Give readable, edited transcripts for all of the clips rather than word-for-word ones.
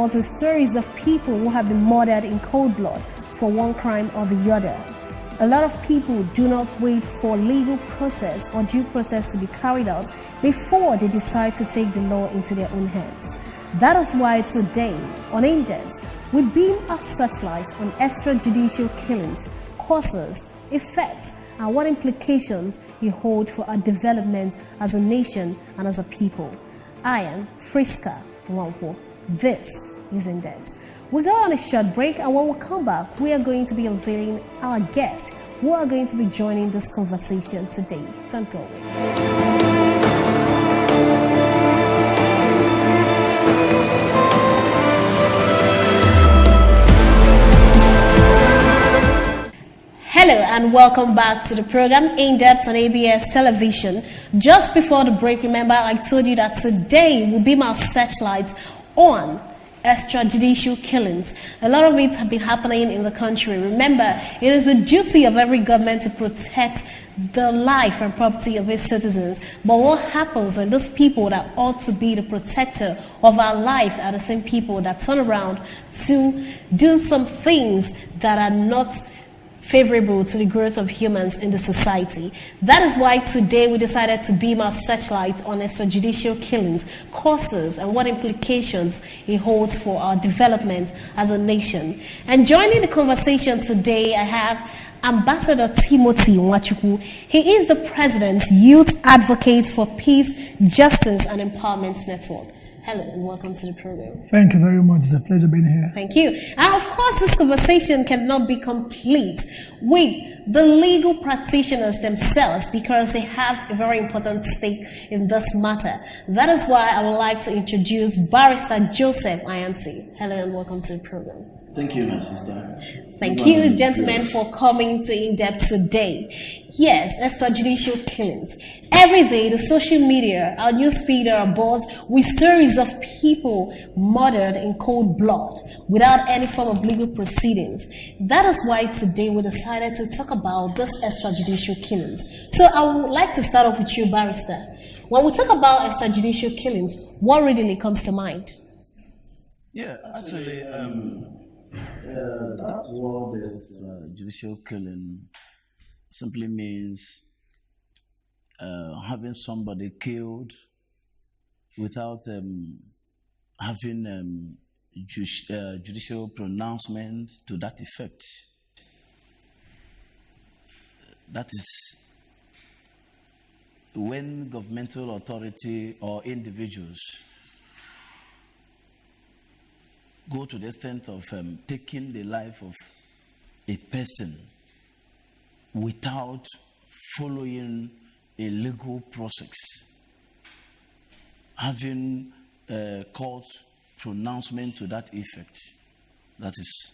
us with stories of people who have been murdered in cold blood for one crime or the other. A lot of people do not wait for legal process or due process to be carried out before they decide to take the law into their own hands. That is why today on Indepth, we beam our searchlights on extrajudicial killings, causes, effects, and what implications it holds for our development as a nation and as a people. I am Friska Wampo. This is Indepth. We go on a short break, and when we come back, we are going to be unveiling our guests who are going to be joining this conversation today. Don't go away. Hello and welcome back to the program Indepth on ABS Television. Just before the break, remember I told you that today will be my searchlights on extrajudicial killings. A lot of it have been happening in the country. Remember, it is a duty of every government to protect the life and property of its citizens. But what happens when those people that ought to be the protector of our life are the same people that turn around to do some things that are not favorable to the growth of humans in the society? That is why today we decided to beam our searchlight on extrajudicial killings, causes, and what implications it holds for our development as a nation. And joining the conversation today, I have Ambassador Timothy Nwachukwu. He is the President's Youth Advocate for Peace, Justice, and Empowerment Network. Hello and welcome to the program. Thank you very much. It's a pleasure being here. Thank you. And of course, this conversation cannot be complete with the legal practitioners themselves because they have a very important stake in this matter. That is why I would like to introduce Barrister Joseph Ayanti. Hello and welcome to the program. Thank you, my sister. Thank you, gentlemen, for coming to Indepth today. Yes, extrajudicial killings. Every day, the social media, our newsfeed are buzzed with stories of people murdered in cold blood without any form of legal proceedings. That is why today we decided to talk about this extrajudicial killings. So I would like to start off with you, Barrister. When we talk about extrajudicial killings, what really comes to mind? Yeah, actually, that word extrajudicial killing simply means having somebody killed without having judicial pronouncement to that effect. That is when governmental authority or individuals go to the extent of taking the life of a person without following a legal process, having court pronouncement to that effect. That is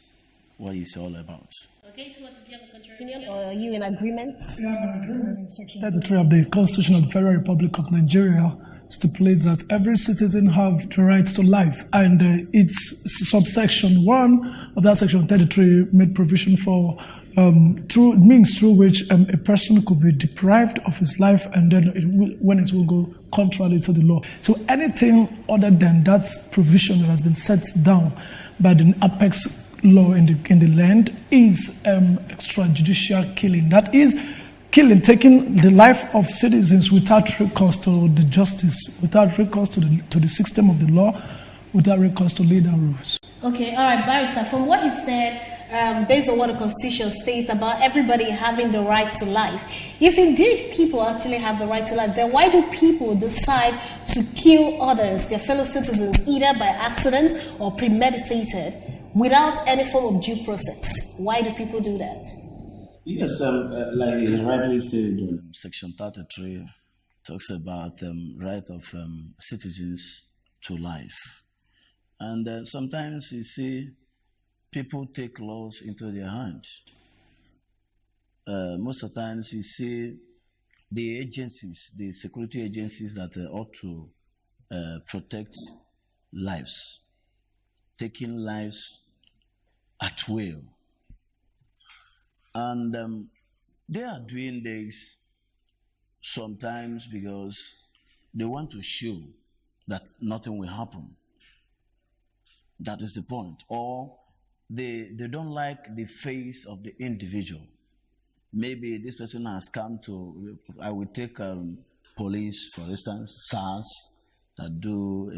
what it's all about. Okay, so what's the opinion, or are you in agreement? Yeah, I'm in agreement. In Section 33 of the Constitution of the Federal Republic of Nigeria stipulates that every citizen have the right to life, and its subsection 1 of that section 33 made provision for means through which a person could be deprived of his life, and then when it will go contrary to the law. So anything other than that provision that has been set down by the apex law in the land is extrajudicial killing. That is killing, taking the life of citizens without recourse to the justice, without recourse to the system of the law, without recourse to legal rules. Okay, all right, Barrister, from what he said, based on what the Constitution states about everybody having the right to life, if indeed people actually have the right to life, then why do people decide to kill others, their fellow citizens, either by accident or premeditated, without any form of due process? Why do people do that? Yes, like you rightly said, Section 33 talks about the right of citizens to life. And sometimes you see people take laws into their hands. Most of the times you see the agencies, the security agencies that ought to protect lives, taking lives at will. And they are doing this sometimes because they want to show that nothing will happen. That is the point. Or they don't like the face of the individual. Maybe this person has come to, I would take police, for instance, SARS, that do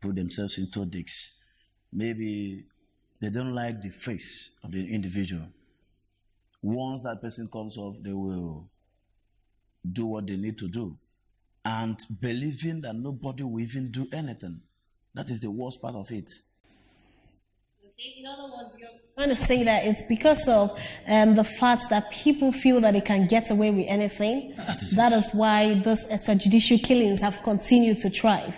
put themselves into this. Maybe they don't like the face of the individual. Once that person comes up, they will do what they need to do, and believing that nobody will even do anything. That is the worst part of it. In other words, you're trying to say that it's because of the fact that people feel that they can get away with anything. That is why those extrajudicial killings have continued to thrive.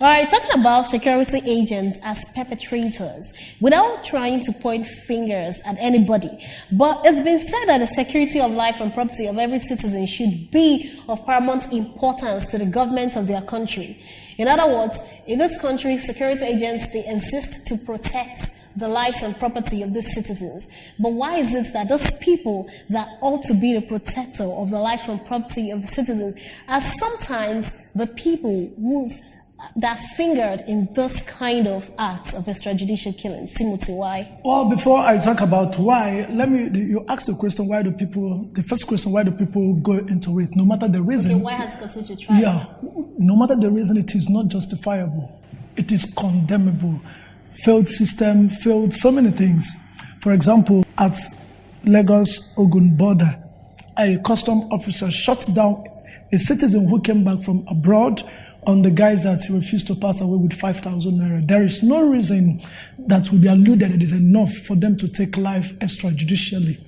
All right, talking about security agents as perpetrators, without trying to point fingers at anybody, but it's been said that the security of life and property of every citizen should be of paramount importance to the government of their country. In other words, in this country, security agents, they exist to protect the lives and property of these citizens. But why is it that those people that ought to be the protector of the life and property of the citizens are sometimes the people that fingered in this kind of acts of extrajudicial killing? Timothy, why? Well, before I talk about why, you ask the question, the first question, why do people go into it, no matter the reason? Okay, why has it continued to try? Yeah, no matter the reason, it is not justifiable. It is condemnable. Failed system, failed so many things. For example, at Lagos-Ogun border, a custom officer shot down a citizen who came back from abroad on the guise that he refused to pass away with 5,000 naira. There is no reason that will be alluded it is enough for them to take life extrajudicially.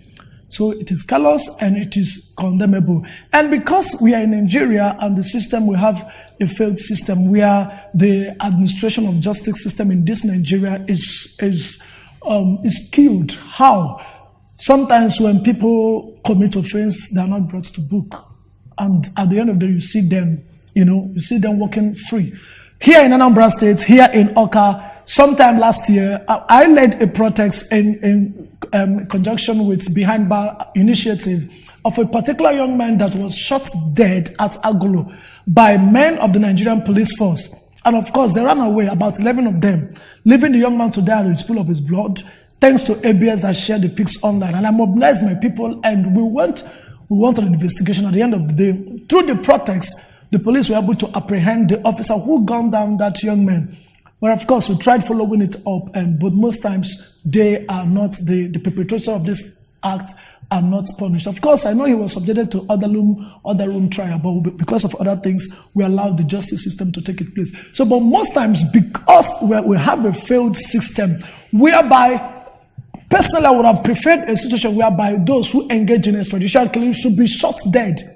So it is callous and it is condemnable. And because we are in Nigeria and the system, we have a failed system where the administration of justice system in this Nigeria is skewed. How? Sometimes when people commit offense, they are not brought to book. And at the end of the day, you see them walking free. Here in Anambra State, here in Oka, sometime last year, I led a protest in conjunction with Behind Bar Initiative of a particular young man that was shot dead at Agolo by men of the Nigerian police force. And of course, they ran away, about 11 of them, leaving the young man to die at the pool of his blood, thanks to ABS that shared the pics online. And I mobilized my people, and we went on an investigation. At the end of the day, through the protest, the police were able to apprehend the officer who gunned down that young man. Well, of course, we tried following it up, but most times they are not, the perpetrators of this act are not punished. Of course, I know he was subjected to other room trial, but because of other things, we allowed the justice system to take its place. So, but most times, because we have a failed system, whereby, personally, I would have preferred a situation whereby those who engage in extrajudicial killing should be shot dead.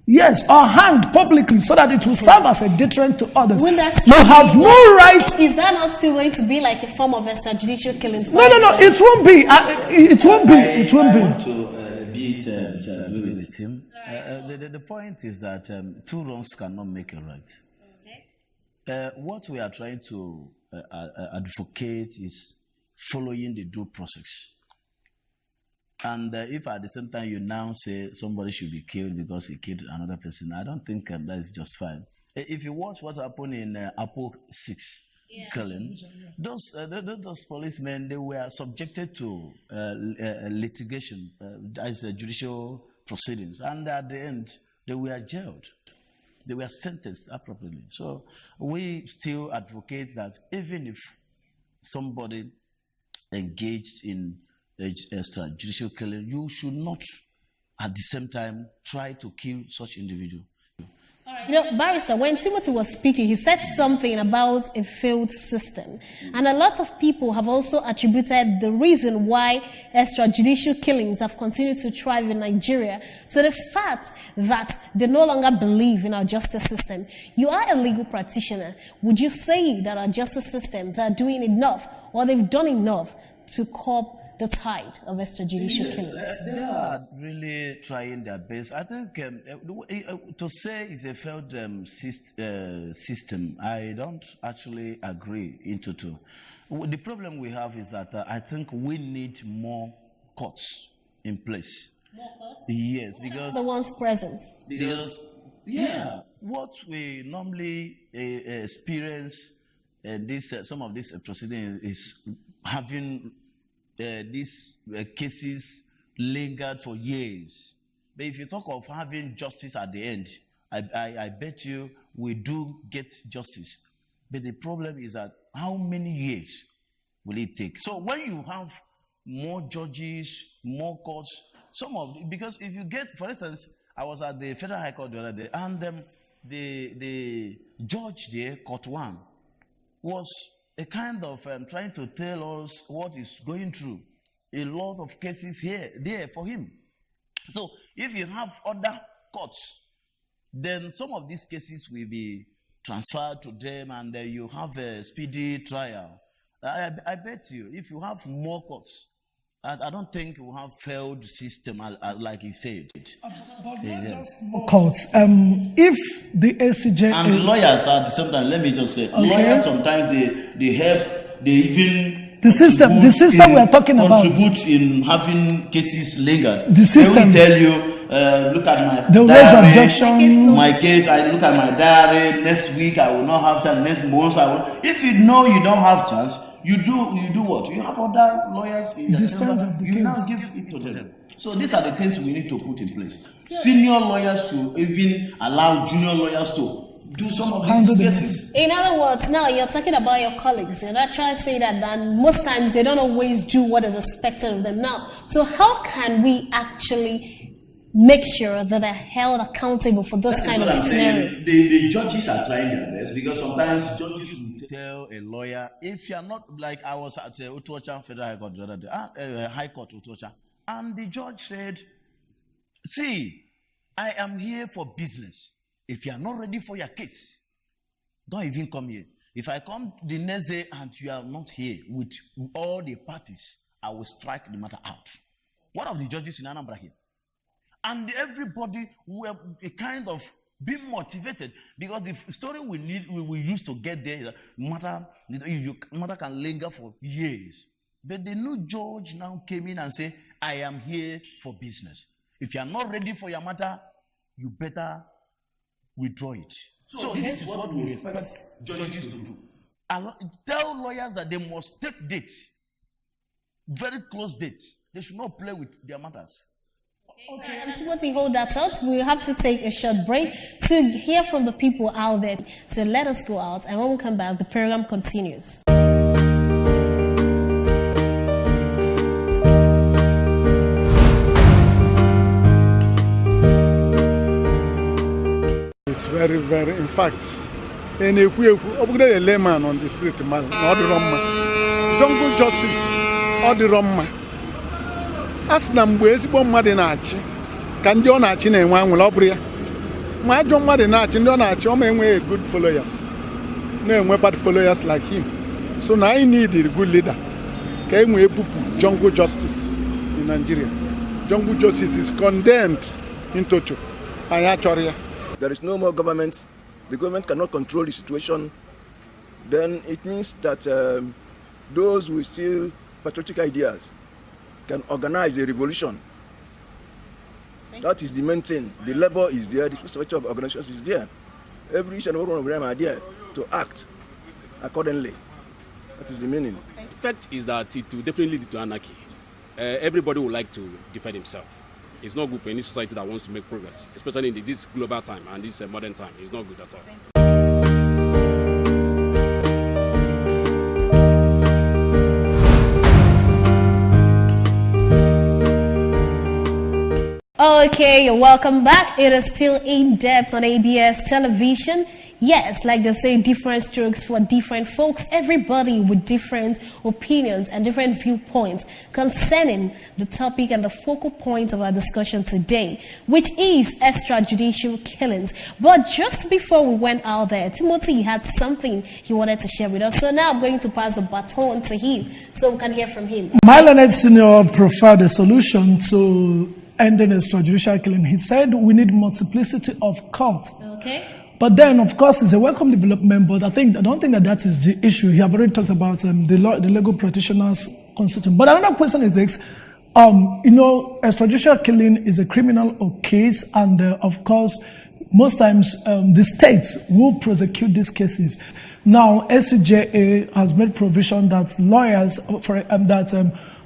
Yes, or hanged publicly so that it will serve as a deterrent to others. You have no right. Is that not still going to be like a form of extrajudicial killings? No, it won't be. It won't be. It won't be. I want to agree with him. The point is that two wrongs cannot make a right. Okay. What we are trying to advocate is following the due process. And if at the same time you now say somebody should be killed because he killed another person, I don't think that is just fine. If you watch what happened in Apple 6 killing, those policemen, they were subjected to litigation, as judicial proceedings, and at the end, they were jailed. They were sentenced appropriately. So we still advocate that even if somebody engaged in extrajudicial killing, you should not at the same time try to kill such individual. Barrister, when Timothy was speaking, he said something about a failed system. And a lot of people have also attributed the reason why extrajudicial killings have continued to thrive in Nigeria to the fact that they no longer believe in our justice system. You are a legal practitioner. Would you say that our justice system, they're doing enough, or they've done enough to curb the tide of extrajudicial killings? They are really trying their best. I think to say it's a failed system, I don't actually agree into two. The problem we have is that I think we need more courts in place. More courts? Yes, because the ones present. Because what we normally experience some of this proceeding is having these cases lingered for years. But if you talk of having justice at the end, I bet you we do get justice. But the problem is that how many years will it take? So when you have more judges, more courts, because if you get, for instance, I was at the Federal High Court the other day, and the judge there, Court 1, was a kind of trying to tell us what is going through. A lot of cases there for him. So if you have other courts, then some of these cases will be transferred to them, and you have a speedy trial. I bet you, if you have more courts, I don't think we have failed system like he said. Yes. Courts. If the ACJ and lawyers at the same time, let me just say, lawyers sometimes they help, they even the system we are talking about contribute in having cases lingered. The system they will tell you, look at my the raise objection. My case, I look at my diary. Next week I will not have time. Next month I will. If you know you don't have chance, you do what? You have other lawyers in the chamber. You now give it to them. So these are the things we need to put in place. Senior lawyers to even allow junior lawyers to do some of these cases. In other words, now you're talking about your colleagues, and I try to say that most times they don't always do what is expected of them now. So how can we actually make sure that they're held accountable for this kind of scenario? The judges are trying their best, because sometimes judges will tell a lawyer, if you're not, like I was at Utocha Federal High Court the other day, High Court Utocha, and the judge said, see, I am here for business. If you are not ready for your case, don't even come here. If I come the next day and you are not here with all the parties, I will strike the matter out. One of the judges in Anambra here. And everybody were kind of being motivated, because the story we use to get there, matter can linger for years. But the new judge now came in and said, I am here for business. If you are not ready for your matter, you better withdraw it. So this is what we expect judges to do. Tell lawyers that they must take dates, very close dates. They should not play with their matters. Okay, and Timothy, hold that thought. We have to take a short break to hear from the people out there. So let us go out, and when we come back, the program continues. It's very, very, in fact, and if we upgrade a layman on the street, man, or the Roma, jungle justice, or the Roma. As Nambues, one Madinachi, can do not in one will operate. My John Madinachi, don't actually make good followers. No bad followers like him. So now I need a good leader. Came with jungle justice in Nigeria. Jungle justice is condemned in Tocho. There is no more government. The government cannot control the situation. Then it means that those with still patriotic ideas can organize a revolution. That is the main thing. The labor is there, the structure of organizations is there. Every each and every one of them are there to act accordingly. That is the meaning. The fact is that it will definitely lead to anarchy. Everybody would like to defend himself. It's not good for any society that wants to make progress, especially in this global time and this modern time. It's not good at all. Okay, you're welcome back. It is still In-Depth on ABS television. Yes, like they say, different strokes for different folks. Everybody with different opinions and different viewpoints concerning the topic and the focal point of our discussion today, which is extrajudicial killings. But just before we went out there, Timothy had something he wanted to share with us. So now I'm going to pass the baton to him so we can hear from him. My learned senior preferred a solution to ending extrajudicial killing. He said we need multiplicity of courts. Okay. But then, of course, it's a welcome development, but I don't think that is the issue. You have already talked about the legal practitioners constitution. But another question is this, extrajudicial killing is a criminal case, and of course, most times the states will prosecute these cases. Now, SCJA has made provision that lawyers,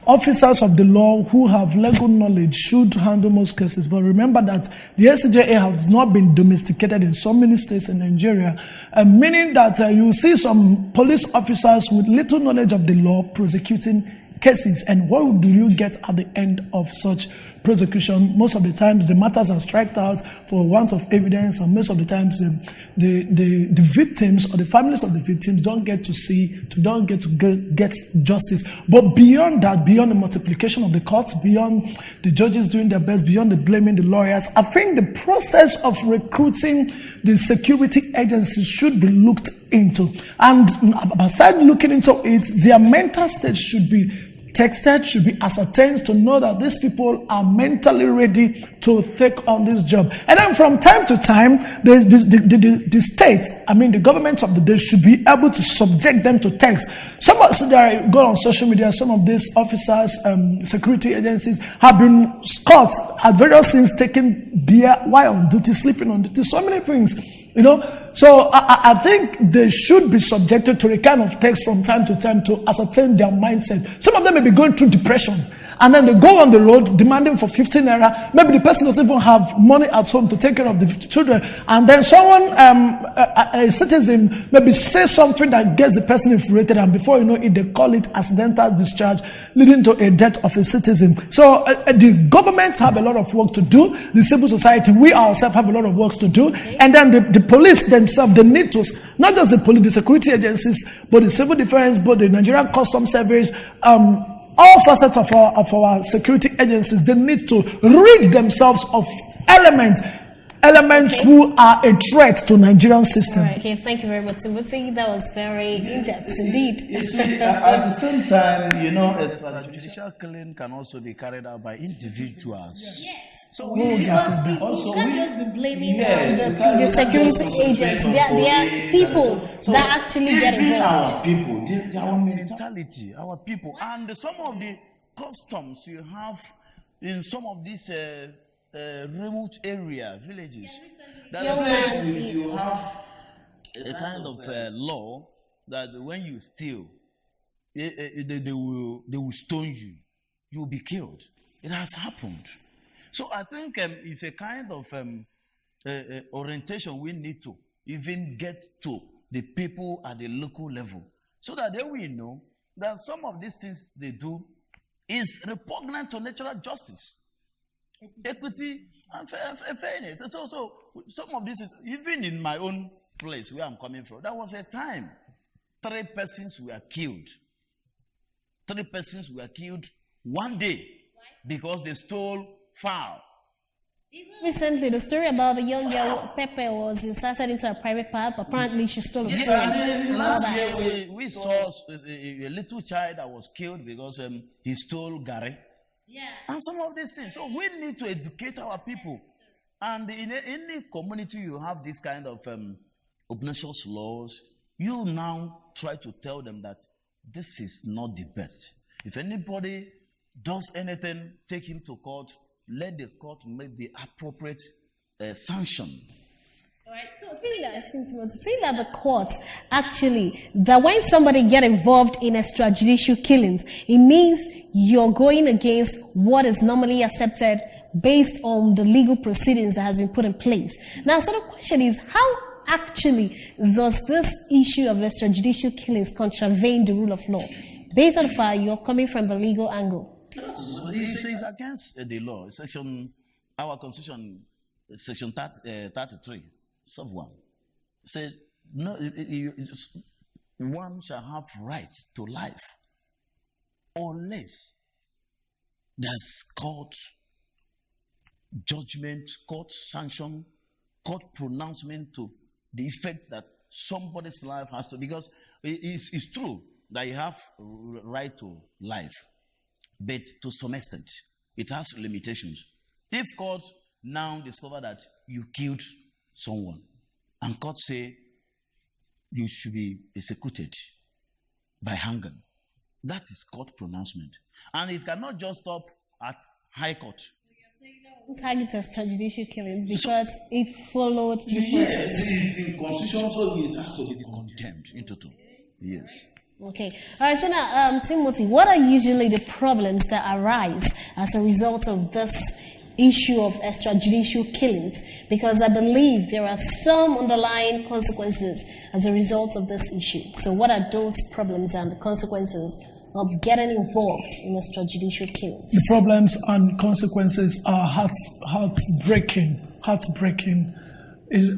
officers of the law who have legal knowledge should handle most cases. But remember that the SCJA has not been domesticated in so many states in Nigeria, meaning that you see some police officers with little knowledge of the law prosecuting cases. And what do you get at the end of such prosecution? Most of the times the matters are struck out for want of evidence, and most of the times the victims or the families of the victims don't get to get justice. But beyond that, beyond the multiplication of the courts, beyond the judges doing their best, beyond the blaming the lawyers, I think the process of recruiting the security agencies should be looked into. And aside looking into it, their mental state should be texted, should be ascertained to know that these people are mentally ready to take on this job. And then from time to time, the states, the governments of the day should be able to subject them to tests. Some of they go on social media, some of these officers, security agencies have been caught at various scenes taking beer while on duty, sleeping on duty, so many things. So I think they should be subjected to a kind of text from time to time to ascertain their mindset. Some of them may be going through depression, and then they go on the road demanding for 15 naira. Maybe the person doesn't even have money at home to take care of the children, and then someone, a citizen, maybe say something that gets the person infuriated, and before you know it, they call it accidental discharge, leading to a death of a citizen. So the government have a lot of work to do. The civil society, we ourselves have a lot of work to do, and then the police themselves, they need to, not just the police, the security agencies, but the civil defense, but the Nigerian Customs Service, all facets of our security agencies, they need to rid themselves of elements who are a threat to Nigerian system. Right, okay, thank you very much, Timothy. That was very in-depth indeed. At the same time, extrajudicial killing can also be carried out by individuals. Yes. So because you can't just be blaming the security agents. They are people that actually get involved. Our people, our mentality, our people, and some of the customs you have in some of these remote area villages. You have a kind of law that when you steal, they will stone you. You will be killed. It has happened. So I think it's a kind of orientation we need to even get to the people at the local level, so that they will know that some of these things they do is repugnant to natural justice, equity, and fairness. So some of this is, even in my own place where I'm coming from, there was a time 3 persons were killed. 3 persons were killed one day because they stole fowl. Recently, the story about the young girl Pepe was inserted into a private park. Apparently, she stole a fowl. Last year, we saw a little child that was killed because he stole Gary. Yeah. And some of these things. So we need to educate our people. And in any community you have this kind of obnoxious laws, you now try to tell them that this is not the best. If anybody does anything, take him to court. Let the court make the appropriate sanction. All right. So saying that the court actually, that when somebody get involved in extrajudicial killings, it means you're going against what is normally accepted based on the legal proceedings that has been put in place. Now, so the question is, how actually does this issue of extrajudicial killings contravene the rule of law? Based on the fact you're coming from the legal angle. It says against the law. Our constitution, section 33, sub 1, said no, one shall have rights to life unless there's court judgment, court sanction, court pronouncement to the effect that somebody's life has to, because it's true that you have right to life, but to some extent, it has limitations. If court now discover that you killed someone, and court say you should be executed by hanging, that is court pronouncement. And it cannot just stop at high court. Target extrajudicial killings because it followed due process. Yes, it is in constitution, so it has to be condemned into two. Yes. Okay. All right. So now, Timothy, what are usually the problems that arise as a result of this issue of extrajudicial killings? Because I believe there are some underlying consequences as a result of this issue. So what are those problems and the consequences of getting involved in extrajudicial killings? The problems and consequences are heartbreaking.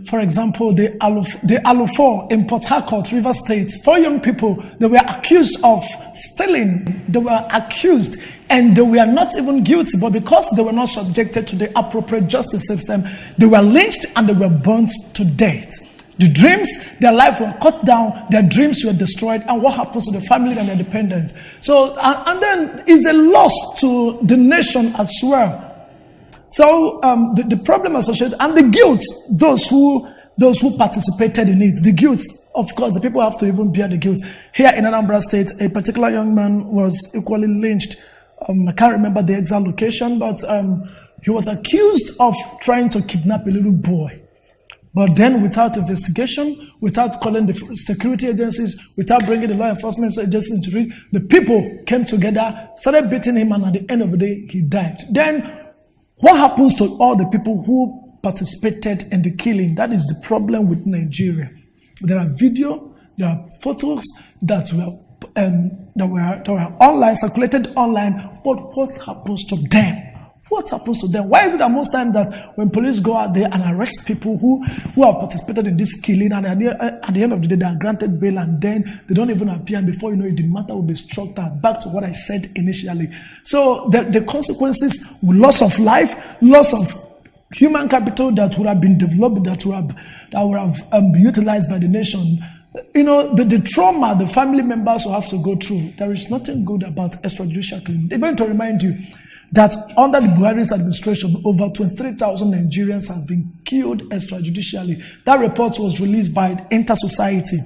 For example, the Alu4 in Port Harcourt, River State, 4 young people, they were accused of stealing. They were accused and they were not even guilty, but because they were not subjected to the appropriate justice system, they were lynched and they were burnt to death. The dreams, their life were cut down, their dreams were destroyed, and what happens to the family and their dependents? So, and then it's a loss to the nation as well. So the problem associated and the guilt, those who participated in it, the guilt, of course, the people have to even bear the guilt. Here in Anambra State, a particular young man was equally lynched. I can't remember the exact location, but he was accused of trying to kidnap a little boy. But then, without investigation, without calling the security agencies, without bringing the law enforcement agencies into it, the people came together, started beating him, and at the end of the day, he died. Then, what happens to all the people who participated in the killing? That is the problem with Nigeria. There are video, there are photos that were online, circulated online, but what happens to them? What happens to them? Why is it that most times that when police go out there and arrest people who have participated in this killing, and at the end of the day they are granted bail and then they don't even appear, and before you know it, the matter will be struck out? Back to what I said initially. So the consequences, loss of life, loss of human capital that would have been developed, that would have been utilized by the nation. You know, the trauma the family members will have to go through. There is nothing good about extrajudicial killing. They're going to remind you that under the Buhari's administration, over 23,000 Nigerians has been killed extrajudicially. That report was released by Inter-Society,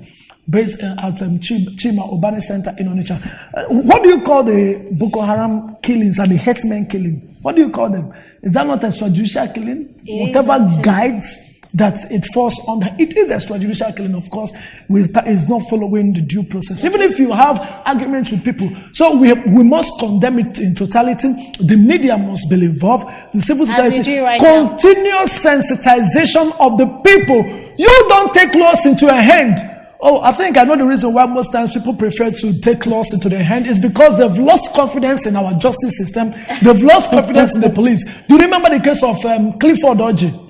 based at Chima Obani Center in Onitsha. What do you call the Boko Haram killings and the herdsmen killing? What do you call them? Is that not extrajudicial killing? Whatever guides that it falls under, it is extrajudicial killing, of course, is not following the due process. Even if you have arguments with people, so we must condemn it in totality. The media must be involved. The civil society, continuous sensitization of the people. You don't take laws into your hand. Oh, I think I know the reason why most times people prefer to take laws into their hand is because they've lost confidence in our justice system. They've lost confidence in the police. Do you remember the case of Clifford Orji,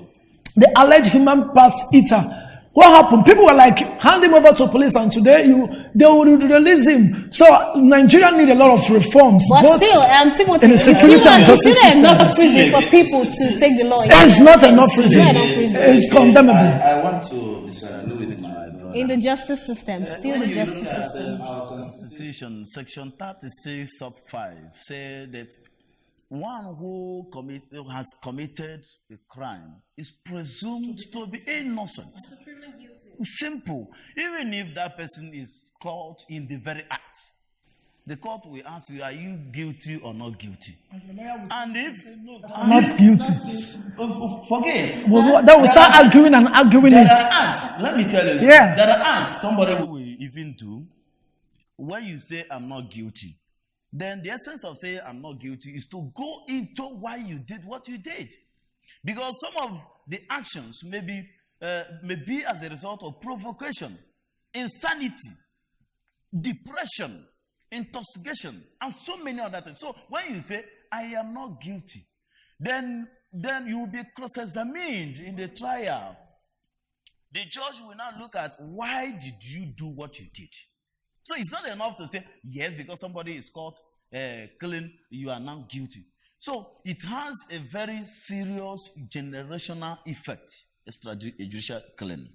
the alleged human parts eater? What happened? People were like, hand him over to police, and today they will release him. So Nigeria need a lot of reforms. But still, Timothy, in the security and justice system. It's not enough reason for people to take the law. It's not enough reason. It's condemnable. I want to disagree with my brother. In the justice system, still the justice system. Our Constitution, Section 36, sub 5, say that one who has committed a crime is presumed to be innocent. Simple. Even if that person is caught in the very act, the court will ask you, are you guilty or not guilty? And if not guilty, forget. They will start arguing and arguing There it. are acts. Let me tell you. Yeah. There are acts somebody will even do when you say I'm not guilty. Then the essence of saying I'm not guilty is to go into why you did what you did. Because some of the actions may be as a result of provocation, insanity, depression, intoxication, and so many other things. So when you say, I am not guilty, then you will be cross-examined in the trial. The judge will now look at, why did you do what you did? So it's not enough to say, yes, because somebody is caught killing, you are now guilty. So it has a very serious generational effect, extrajudicial killing.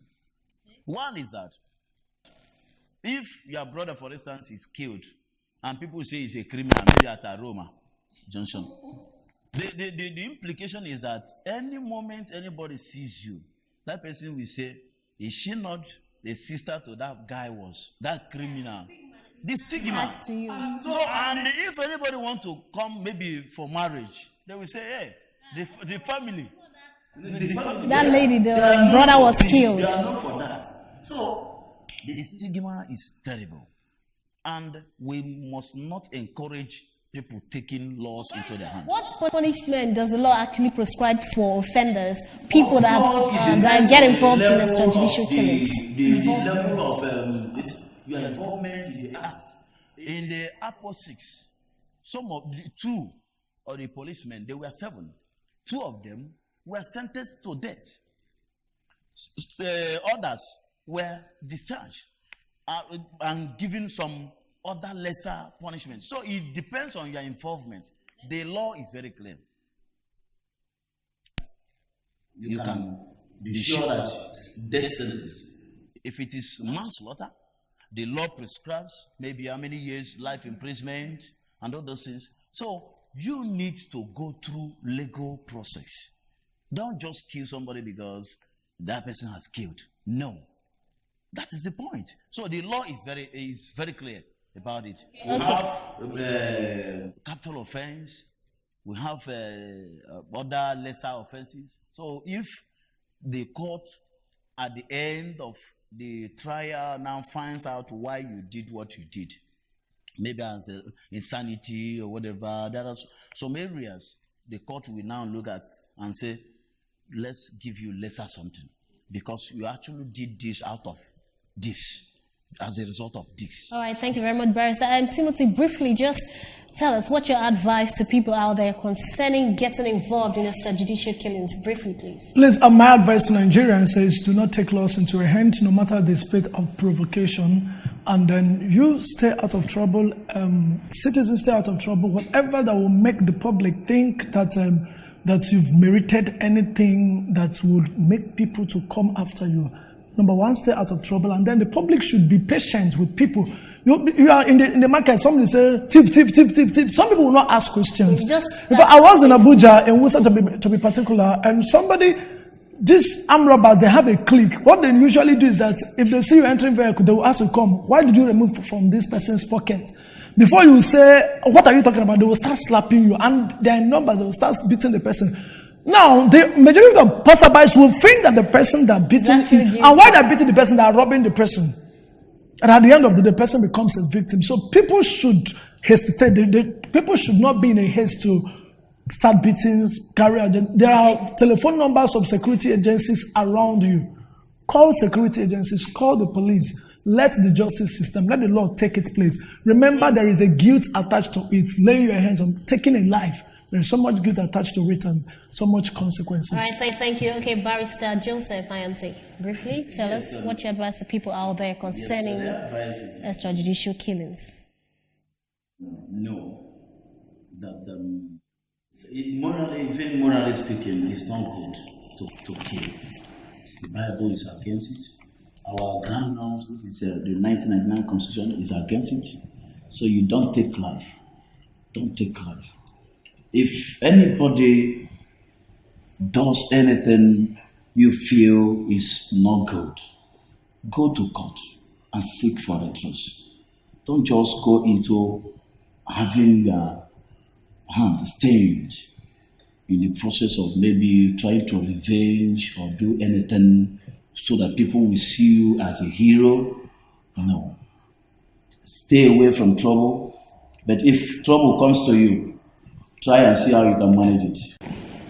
One is that if your brother, for instance, is killed, and people say he's a criminal, maybe at Aroma Junction, the implication is that any moment anybody sees you, that person will say, is she not the sister to that guy was, that criminal? The stigma. So, and if anybody want to come maybe for marriage, they will say, hey, The family. That lady, the brother was killed. They are not for that. So the stigma is terrible, and we must not encourage people taking laws into their hands. What punishment does the law actually prescribe for offenders, people that get involved in extrajudicial killings? The level of your involvement in the act. In the Apo 6, some of the 2 of the policemen, they were 7. 2 of them were sentenced to death. Others were discharged and given some other lesser punishment. So it depends on your involvement. The law is very clear. You can be sure that death sentence. If it is manslaughter, the law prescribes maybe how many years life imprisonment and all those things. So you need to go through legal process. Don't just kill somebody because that person has killed. No. That is the point. So the law is very clear about it. We have capital offense. We have other lesser offenses. So if the court at the end of the trial now finds out why you did what you did, maybe as insanity or whatever, there are some areas the court will now look at and say, let's give you lesser something because you actually did this out of this, as a result of this. All right, thank you very much, Barrister. And Timothy, briefly, just tell us what your advice to people out there concerning getting involved in extrajudicial killings. Briefly, please. Please, my advice to Nigerians is do not take laws into your hand, no matter the spate of provocation. And then you stay out of trouble. Citizens stay out of trouble. Whatever that will make the public think that that you've merited anything that would make people to come after you. Number one, stay out of trouble, and then the public should be patient with people. You are in the market, somebody say, tip. Some people will not ask questions. If I was in Abuja, in Wusa to be particular, and these armed robbers, they have a clique. What they usually do is that if they see you entering vehicle, they will ask you, come, why did you remove from this person's pocket? Before you say, what are you talking about? They will start slapping you, and there are numbers, they will start beating the person. Now, the majority of passerbys will think that the person that beating, and why they're beating the person, they're robbing the person. And at the end of the day, the person becomes a victim. So people should hesitate. People should not be in a haste to start beating, carry out. There are telephone numbers of security agencies around you. Call security agencies, call the police. Let the justice system, let the law take its place. Remember, there is a guilt attached to it. Lay your hands on taking a life. There's so much guilt attached to it and so much consequences. All right, thank you. Okay, Barrister Joseph Ayanti, briefly tell us what you advise to people out there concerning extrajudicial killings. No, that morally, even morally speaking, it's not good to kill. The Bible is against it. Our ground norms, which is the 1999 Constitution, is against it. So you don't take life. Don't take life. If anybody does anything you feel is not good, go to court and seek for redress. Don't just go into having your hand stained in the process of maybe trying to revenge or do anything so that people will see you as a hero. No. Stay away from trouble. But if trouble comes to you, try and see how you can manage it.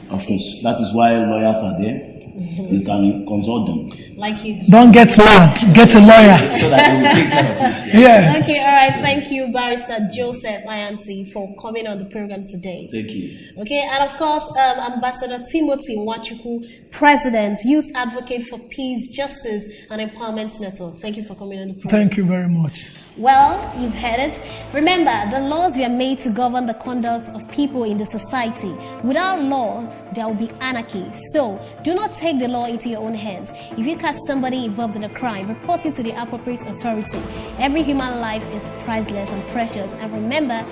Of course, that is why lawyers are there. You can consult them. Like you. Don't get mad. Get a lawyer. So that they will take care of it. Yeah. Okay, all right. Thank you, Barrister Joseph Ayanti, for coming on the program today. Thank you. Okay, and of course, Ambassador Timothy Nwachukwu, President, Youth Advocate for Peace, Justice, and Empowerment Network. Thank you for coming on the program. Thank you very much. Well, you've heard it. Remember, the laws were made to govern the conduct of people in the society. Without law, there will be anarchy. So, do not take the law into your own hands. If you catch somebody involved in a crime, report it to the appropriate authority. Every human life is priceless and precious. And remember,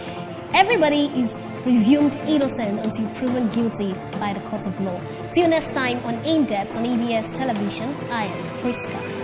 everybody is presumed innocent until proven guilty by the court of law. Till next time on Indepth on EBS Television, I am Priska.